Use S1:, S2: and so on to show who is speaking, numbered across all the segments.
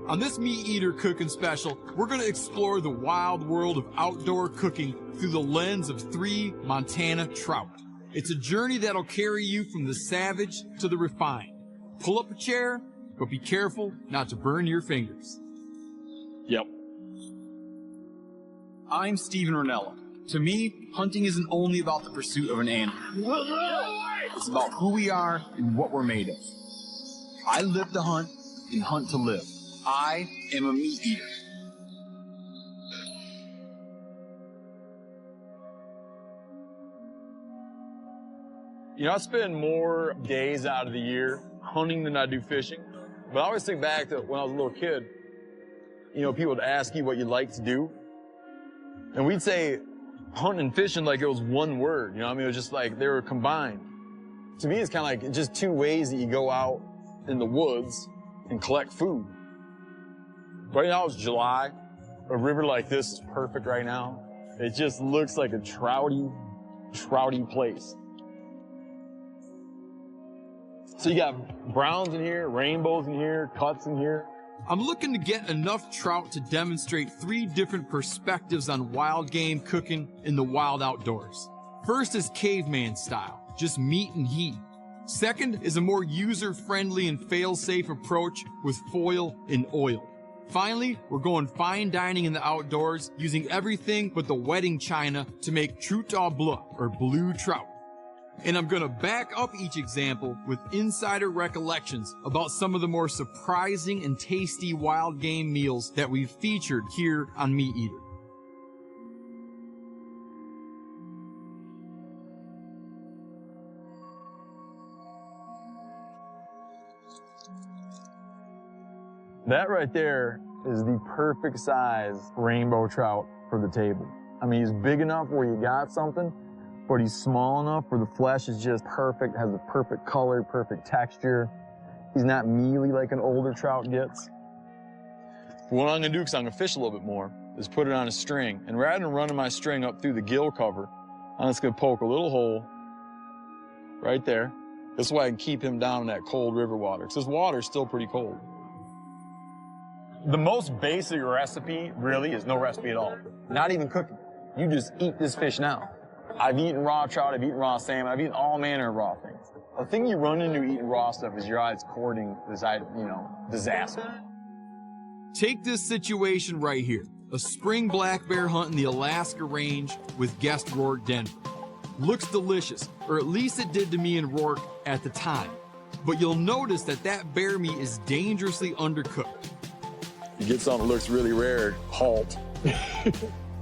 S1: On this Meat Eater cooking special, we're going to explore the wild world of outdoor cooking through the lens of 3 Montana trout. It's a journey that'll carry you from the savage to the refined. Pull up a chair, but be careful not to burn your fingers.
S2: Yep. I'm Steven Ranella. To me, hunting isn't only about the pursuit of an animal. It's about who we are and what we're made of. I live to hunt and hunt to live. I am a meat eater.
S3: You know, I spend more days out of the year hunting than I do fishing. But I always think back to when I was a little kid, you know, people would ask you what you like to do. And we'd say hunting and fishing like it was one word, you know what I mean? It was just like they were combined. To me, it's kind of like just 2 ways that you go out in the woods and collect food. Right now it's July. A river like this is perfect right now. It just looks like a trouty place. So you got browns in here, rainbows in here, cuts in here.
S1: I'm looking to get enough trout to demonstrate 3 different perspectives on wild game cooking in the wild outdoors. First is caveman style, just meat and heat. Second is a more user-friendly and fail-safe approach with foil and oil. Finally, we're going fine dining in the outdoors using everything but the wedding china to make trout au bleu, or blue trout. And I'm gonna back up each example with insider recollections about some of the more surprising and tasty wild game meals that we've featured here on Meat Eater.
S3: That right there is the perfect size rainbow trout for the table. I mean, he's big enough where you got something, but he's small enough where the flesh is just perfect, has the perfect color, perfect texture. He's not mealy like an older trout gets. What I'm gonna do, because I'm gonna fish a little bit more, is put it on a string. And rather than running my string up through the gill cover, I'm just gonna poke a little hole right there. This way I can keep him down in that cold river water, because this water is still pretty cold. The most basic recipe, really, is no recipe at all. Not even cooking. You just eat this fish now. I've eaten raw trout, I've eaten raw salmon, I've eaten all manner of raw things. The thing you run into eating raw stuff is your eyes courting this, disaster.
S1: Take this situation right here. A spring black bear hunt in the Alaska range with guest Rourke Denver. Looks delicious, or at least it did to me and Rourke at the time. But you'll notice that bear meat is dangerously undercooked.
S3: You get something that looks really rare, halt.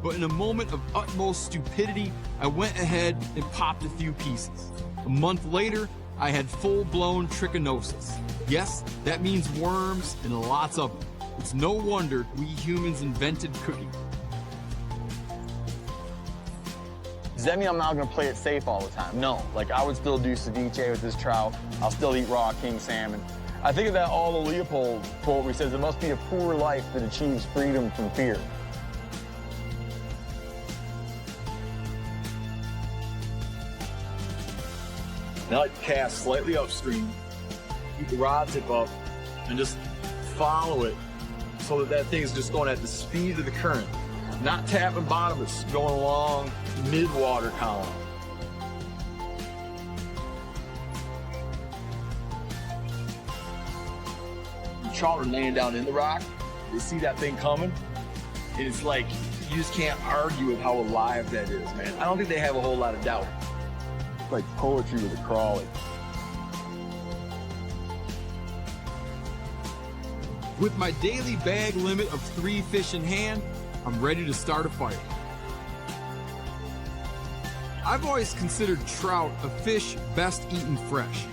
S1: But in a moment of utmost stupidity, I went ahead and popped a few pieces. A month later, I had full-blown trichinosis. Yes, that means worms and lots of them. It's no wonder we humans invented cooking.
S3: Does that mean I'm not gonna play it safe all the time? No, like I would still do ceviche with this trout. I'll still eat raw king salmon. I think of that Aldo Leopold quote where he says, "It must be a poor life that achieves freedom from fear." Now I cast slightly upstream, keep the rod tip up, and just follow it so that thing's just going at the speed of the current. Not tapping bottom, it's going along mid-water column. Trout are laying down in the rock, they see that thing coming, and it's like, you just can't argue with how alive that is, man. I don't think they have a whole lot of doubt. It's like poetry with a crawler.
S1: With my daily bag limit of 3 fish in hand, I'm ready to start a fire. I've always considered trout a fish best eaten fresh.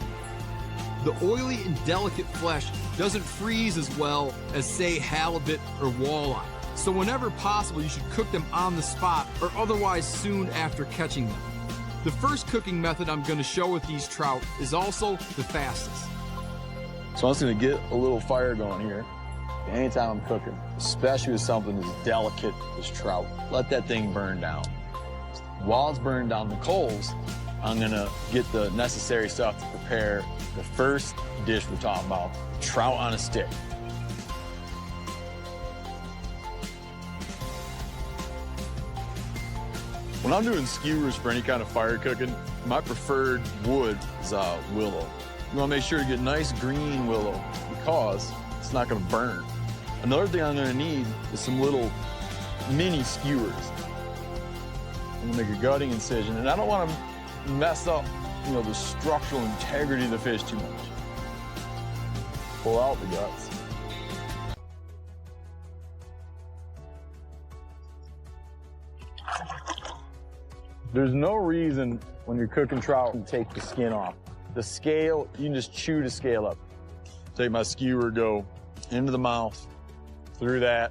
S1: The oily and delicate flesh doesn't freeze as well as, say, halibut or walleye. So whenever possible, you should cook them on the spot or otherwise soon after catching them. The first cooking method I'm going to show with these trout is also the fastest.
S3: So I'm just gonna get a little fire going here. Anytime I'm cooking, especially with something as delicate as trout, let that thing burn down. While it's burning down the coals, I'm gonna get the necessary stuff to prepare the first dish we're talking about, trout on a stick. When I'm doing skewers for any kind of fire cooking, my preferred wood is willow. You want to make sure to get nice green willow because it's not going to burn. Another thing I'm going to need is some little mini skewers. I'm going to make a gutting incision, and I don't want to mess up, the structural integrity of the fish too much. Pull out the guts. There's no reason when you're cooking trout to take the skin off. The scale, you can just chew the scale up. Take my skewer, go into the mouth, through that,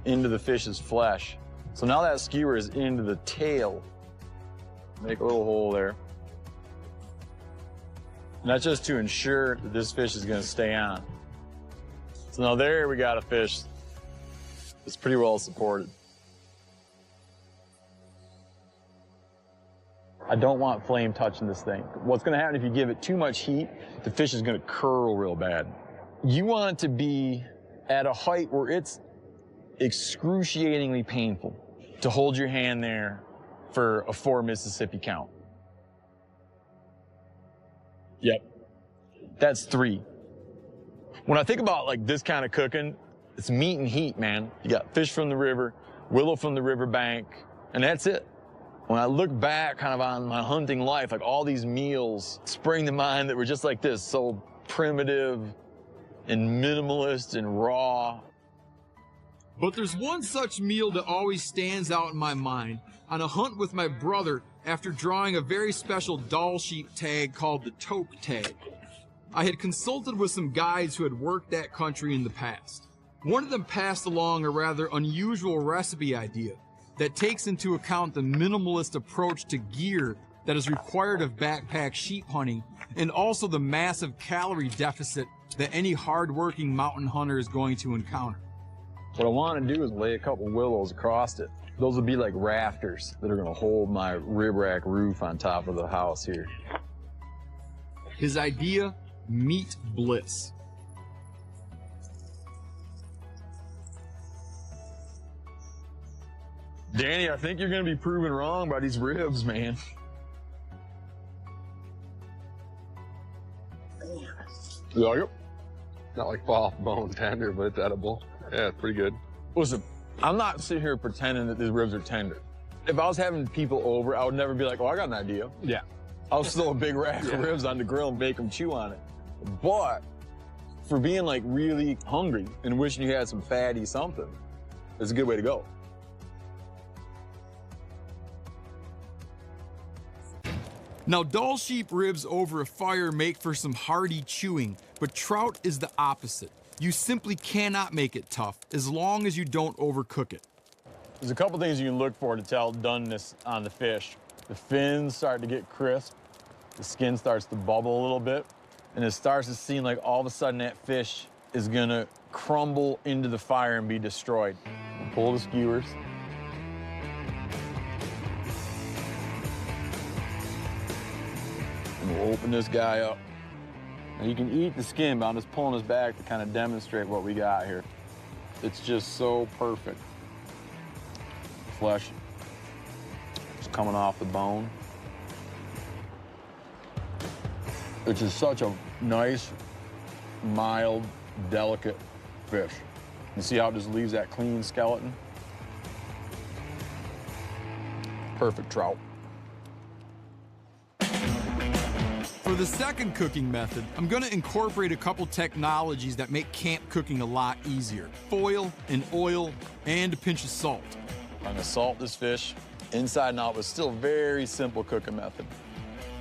S3: into the fish's flesh. So now that skewer is into the tail. Make a little hole there. And that's just to ensure that this fish is gonna stay on. So now there we got a fish that's pretty well supported. I don't want flame touching this thing. What's gonna happen if you give it too much heat, the fish is gonna curl real bad. You want it to be at a height where it's excruciatingly painful to hold your hand there for a 4 Mississippi count. Yep, that's 3. When I think about like this kind of cooking, it's meat and heat, man. You got fish from the river, willow from the riverbank, and that's it. When I look back kind of on my hunting life, like all these meals spring to mind that were just like this, so primitive and minimalist and raw.
S1: But there's one such meal that always stands out in my mind on a hunt with my brother after drawing a very special Dall sheep tag called the toque tag. I had consulted with some guides who had worked that country in the past. One of them passed along a rather unusual recipe idea that takes into account the minimalist approach to gear that is required of backpack sheep hunting, and also the massive calorie deficit that any hard-working mountain hunter is going to encounter.
S3: What I want to do is lay a couple willows across it. Those would be like rafters that are going to hold my rib rack roof on top of the house here.
S1: His idea, meat bliss.
S3: Danny, I think you're going to be proven wrong by these ribs, man.
S4: You like it? Not like fall off bone tender, but it's edible. Yeah, it's pretty good.
S3: Listen, I'm not sitting here pretending that these ribs are tender. If I was having people over, I would never be like, oh, I got an idea.
S4: Yeah.
S3: I'll throw a big rack of ribs on the grill and make them chew on it. But for being like really hungry and wishing you had some fatty something, it's a good way to go.
S1: Now, Dall sheep ribs over a fire make for some hearty chewing, but trout is the opposite. You simply cannot make it tough as long as you don't overcook it.
S3: There's a couple things you can look for to tell doneness on the fish. The fins start to get crisp, the skin starts to bubble a little bit, and it starts to seem like all of a sudden that fish is gonna crumble into the fire and be destroyed. Pull the skewers. And we'll open this guy up. Now you can eat the skin, but I'm just pulling this back to kind of demonstrate what we got here. It's just so perfect. Flesh is coming off the bone. It's just such a nice, mild, delicate fish. You see how it just leaves that clean skeleton? Perfect trout.
S1: For the second cooking method, I'm gonna incorporate a couple technologies that make camp cooking a lot easier. Foil and oil and a pinch of salt.
S3: I'm gonna salt this fish inside and out with still very simple cooking method.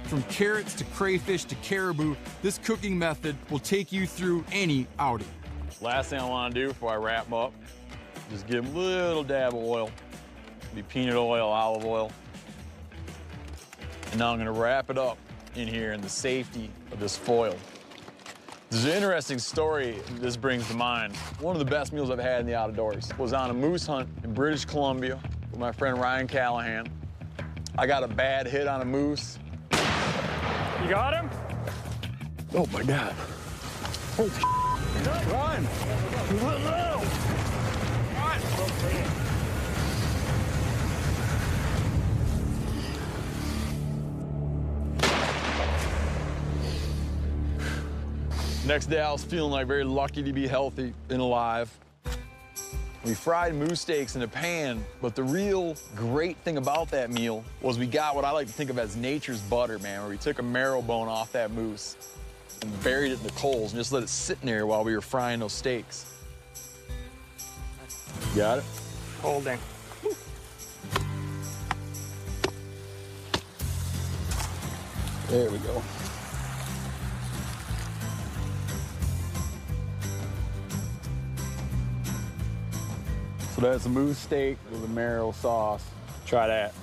S1: From carrots to crayfish to caribou, this cooking method will take you through any outing.
S3: Last thing I wanna do before I wrap them up, just give them a little dab of oil. Be peanut oil, olive oil. And now I'm gonna wrap it up in here in the safety of this foil. There's an interesting story this brings to mind. One of the best meals I've had in the outdoors was on a moose hunt in British Columbia with my friend Ryan Callahan. I got a bad hit on a moose.
S5: You got him?
S3: Oh my God. Holy
S5: Run! Run!
S3: Next day, I was feeling like very lucky to be healthy and alive. We fried moose steaks in a pan, but the real great thing about that meal was we got what I like to think of as nature's butter, man, where we took a marrow bone off that moose and buried it in the coals and just let it sit in there while we were frying those steaks. Got it?
S5: Holding.
S3: There we go. So that's a moose steak with a marrow sauce. Try that.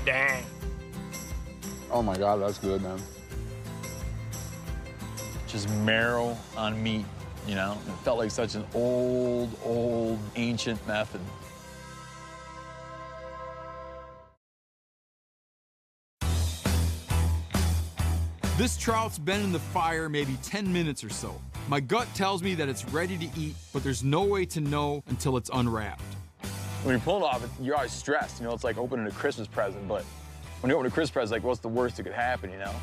S5: Dang.
S4: Oh my God, that's good, man.
S3: Just marrow on meat, you know? It felt like such an old, ancient method.
S1: This trout's been in the fire maybe 10 minutes or so. My gut tells me that it's ready to eat, but there's no way to know until it's unwrapped.
S3: When you pull it off, you're always stressed, you know? It's like opening a Christmas present, but when you open a Christmas present, like, what's the worst that could happen, you know?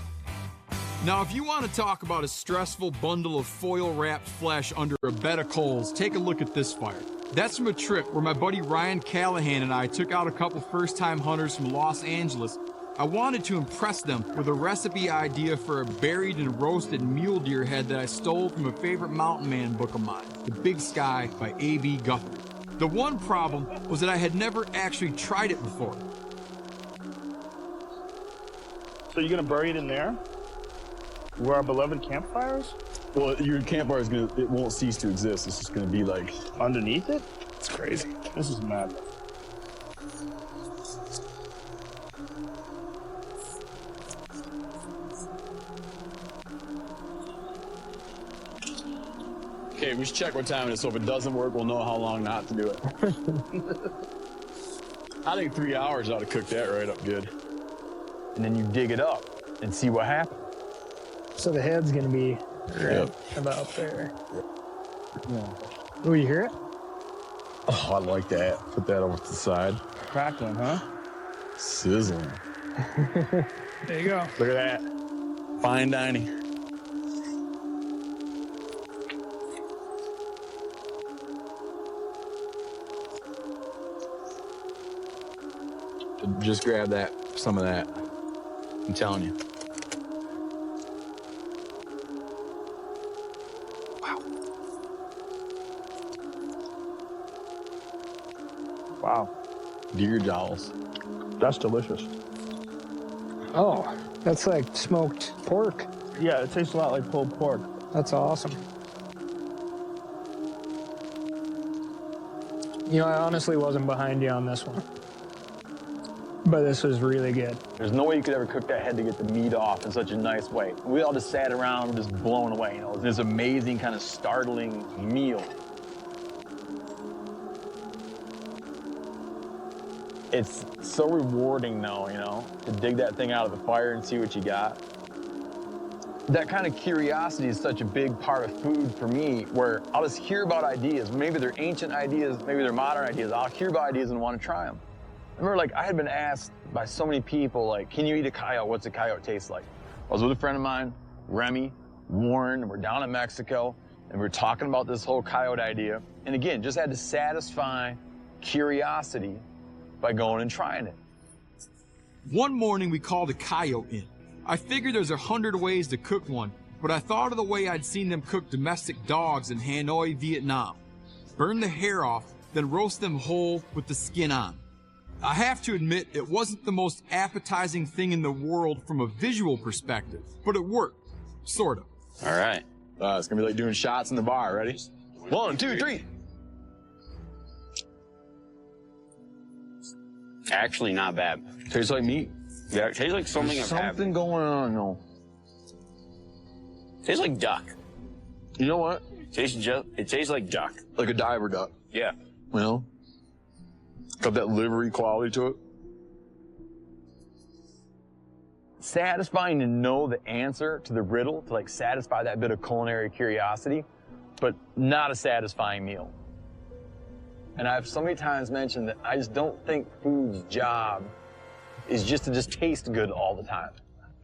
S1: Now, if you want to talk about a stressful bundle of foil-wrapped flesh under a bed of coals, take a look at this fire. That's from a trip where my buddy Ryan Callahan and I took out a couple first-time hunters from Los Angeles. I wanted to impress them with a recipe idea for a buried and roasted mule deer head that I stole from a favorite mountain man book of mine, The Big Sky by A.B. Guthrie. The one problem was that I had never actually tried it before.
S6: So you're gonna bury it in there? Where our beloved campfires?
S3: Well, your campfire is gonna, it won't cease to exist. It's just gonna be like...
S6: Underneath it?
S3: It's crazy.
S6: This is mad.
S3: Okay, we should check what time it is, so if it doesn't work, we'll know how long not to do it. I think 3 hours ought to cook that right up good. And then you dig it up and see what happens.
S7: So the head's gonna be right about there. Yeah. Oh, you hear it?
S3: Oh, I like that. Put that over to the side.
S6: Crackling, huh?
S3: Sizzling.
S7: There you go.
S3: Look at that. Fine dining. Just grab that, some of that. I'm telling you.
S6: Wow.
S3: Deer jowls.
S6: That's delicious.
S7: Oh, that's like smoked pork.
S6: Yeah, it tastes a lot like pulled pork.
S7: That's awesome. You know, I honestly wasn't behind you on this one. But this was really good.
S3: There's no way you could ever cook that head to get the meat off in such a nice way. We all just sat around just blown away, you know, this amazing kind of startling meal. It's so rewarding though, you know, to dig that thing out of the fire and see what you got. That kind of curiosity is such a big part of food for me, where I'll just hear about ideas. Maybe they're ancient ideas, maybe they're modern ideas. I'll hear about ideas and want to try them. I remember, like, I had been asked by so many people, like, can you eat a coyote? What's a coyote taste like? I was with a friend of mine, Remy, Warren, and we're down in Mexico, and we were talking about this whole coyote idea. And again, just had to satisfy curiosity by going and trying it.
S1: One morning we called a coyote in. I figured there's 100 ways to cook one, but I thought of the way I'd seen them cook domestic dogs in Hanoi, Vietnam. Burn the hair off, then roast them whole with the skin on. I have to admit, it wasn't the most appetizing thing in the world from a visual perspective, but it worked, sort of.
S3: All right. It's gonna be like doing shots in the bar. Ready? 1, 2, 3.
S8: Actually, not bad.
S3: Tastes like meat.
S8: Yeah, it tastes like something
S3: There's
S8: I've had.
S3: something going on, though.
S8: Tastes like duck.
S3: You know what?
S8: It tastes like duck.
S3: Like a diver duck.
S8: Yeah.
S3: You know? Got that livery quality to it. Satisfying to know the answer to the riddle, to like satisfy that bit of culinary curiosity, but not a satisfying meal. And I've so many times mentioned that I just don't think food's job is just to just taste good all the time.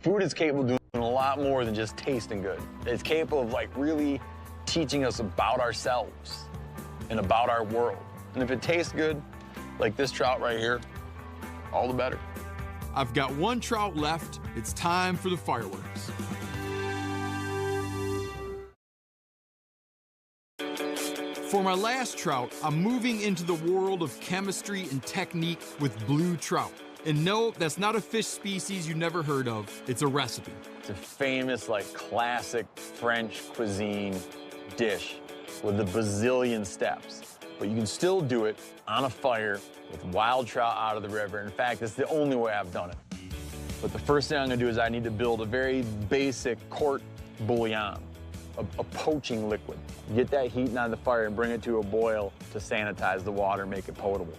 S3: Food is capable of doing a lot more than just tasting good. It's capable of like really teaching us about ourselves and about our world. And if it tastes good, like this trout right here, all the better.
S1: I've got one trout left. It's time for the fireworks. For my last trout, I'm moving into the world of chemistry and technique with blue trout. And no, that's not a fish species you never heard of. It's a recipe.
S3: It's a famous, like, classic French cuisine dish with a bazillion steps. But you can still do it on a fire with wild trout out of the river. In fact, it's the only way I've done it. But the first thing I'm gonna do is I need to build a very basic court bouillon, a poaching liquid. Get that heat on the fire and bring it to a boil to sanitize the water, make it potable.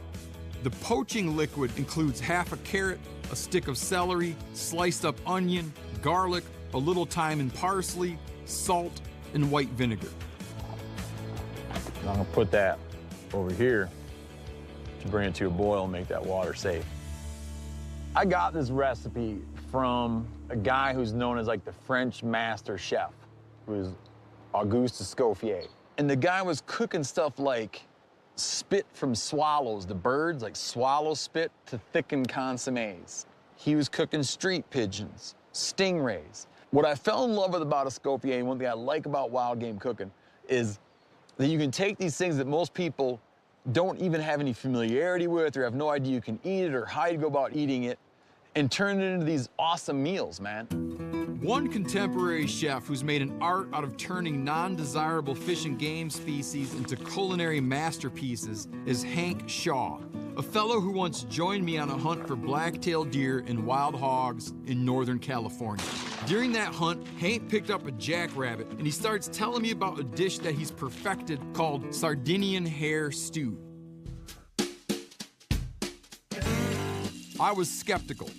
S1: The poaching liquid includes half a carrot, a stick of celery, sliced up onion, garlic, a little thyme and parsley, salt, and white vinegar.
S3: And I'm gonna put that over here to bring it to a boil and make that water safe. I got this recipe from a guy who's known as like the French master chef, who is Auguste Escoffier. And the guy was cooking stuff like spit from swallows, the birds, like swallow spit to thicken consommes. He was cooking street pigeons, stingrays. What I fell in love with about Escoffier, and one thing I like about wild game cooking, is that you can take these things that most people don't even have any familiarity with or have no idea you can eat it or how you go about eating it and turn it into these awesome meals, man.
S1: One contemporary chef who's made an art out of turning non-desirable fish and game species into culinary masterpieces is Hank Shaw, a fellow who once joined me on a hunt for black-tailed deer and wild hogs in Northern California. During that hunt, Hank picked up a jackrabbit and he starts telling me about a dish that he's perfected called Sardinian hare stew. I was skeptical.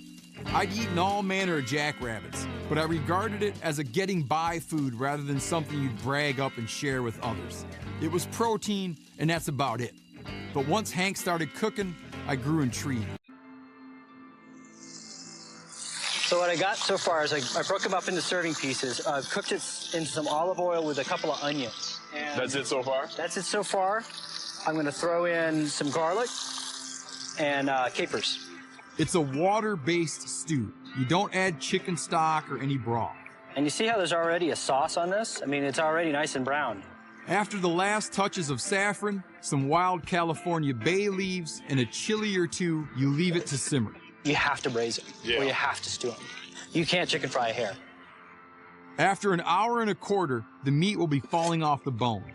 S1: I'd eaten all manner of jackrabbits, but I regarded it as a getting by food rather than something you'd brag up and share with others. It was protein, and that's about it. But once Hank started cooking, I grew intrigued.
S9: So what I got so far is I broke them up into serving pieces. I've cooked it in some olive oil with a couple of onions. And
S3: That's it so far?
S9: That's it so far. I'm going to throw in some garlic and capers.
S1: It's a water-based stew. You don't add chicken stock or any broth.
S9: And you see how there's already a sauce on this? I mean, it's already nice and brown.
S1: After the last touches of saffron, some wild California bay leaves, and a chili or two, you leave it to simmer.
S9: You have to braise them, or you have to stew them. You can't chicken fry a hare.
S1: After an hour and a quarter, the meat will be falling off the bone.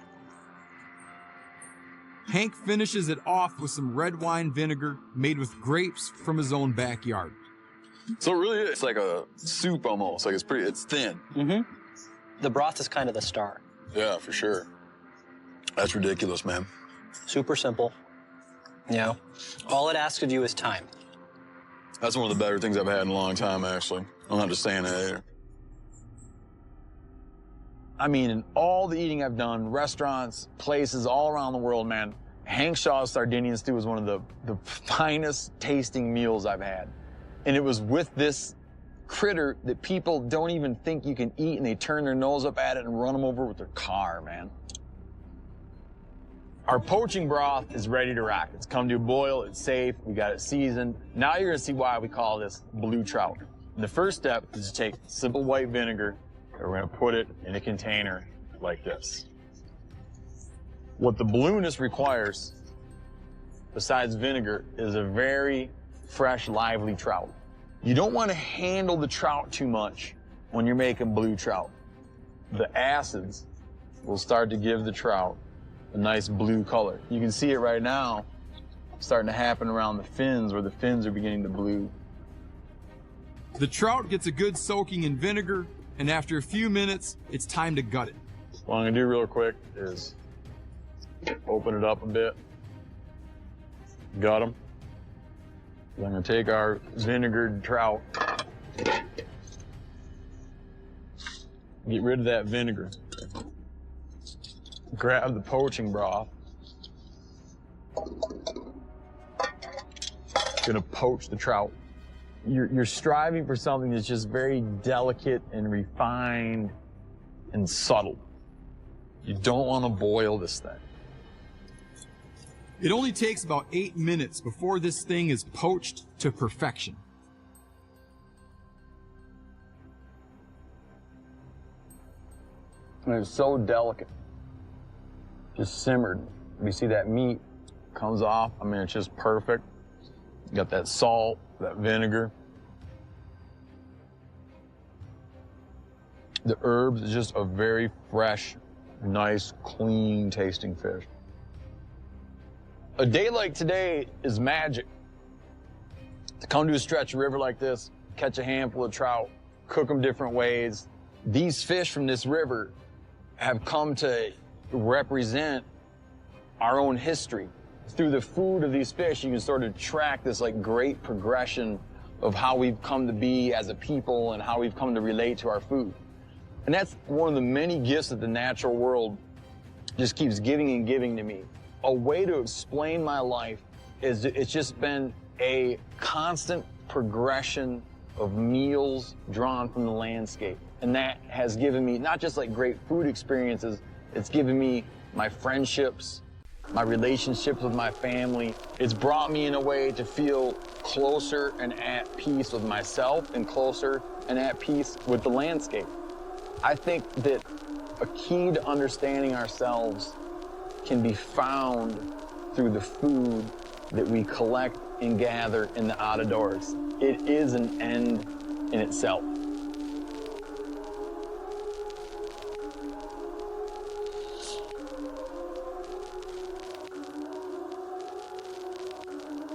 S1: Hank finishes it off with some red wine vinegar made with grapes from his own backyard.
S3: So really, it's like a soup almost. Like it's thin.
S9: Mm-hmm. The broth is kind of the star.
S3: Yeah, for sure. That's ridiculous, man.
S9: Super simple. You know, all it asks of you is time.
S3: That's one of the better things I've had in a long time, actually. I'm not just saying that either. I mean, in all the eating I've done, restaurants, places all around the world, man, Hank Shaw's Sardinian stew is one of the finest tasting meals I've had. And it was with this critter that people don't even think you can eat, and they turn their nose up at it and run them over with their car, man. Our poaching broth is ready to rock. It's come to a boil, it's safe, we got it seasoned. Now you're gonna see why we call this blue trout. And the first step is to take simple white vinegar, and we're gonna put it in a container like this. What the blueness requires, besides vinegar, is a very fresh, lively trout. You don't want to handle the trout too much when you're making blue trout. The acids will start to give the trout a nice blue color. You can see it right now starting to happen around the fins, where the fins are beginning to blue.
S1: The trout gets a good soaking in vinegar, and after a few minutes, it's time to gut it.
S3: What I'm gonna do real quick is open it up a bit, gut them. I'm gonna take our vinegared trout, get rid of that vinegar, grab the poaching broth, gonna poach the trout you're striving for something that's just very delicate and refined and subtle. You don't want to boil this thing.
S1: It only takes about 8 minutes before this thing is poached to perfection.
S3: And it's so delicate. Just simmered. You see that meat comes off. I mean, it's just perfect. You got that salt, that vinegar. The herbs is just a very fresh, nice, clean tasting fish. A day like today is magic. To come to a stretch of river like this, catch a handful of trout, cook them different ways. These fish from this river have come to represent our own history. Through the food of these fish, you can sort of track this like great progression of how we've come to be as a people and how we've come to relate to our food. And that's one of the many gifts that the natural world just keeps giving and giving to me. A way to explain my life is it's just been a constant progression of meals drawn from the landscape. And that has given me not just like great food experiences, it's given me my friendships, my relationships with my family. It's brought me in a way to feel closer and at peace with myself and closer and at peace with the landscape. I think that a key to understanding ourselves can be found through the food that we collect and gather in the outdoors. It is an end in itself.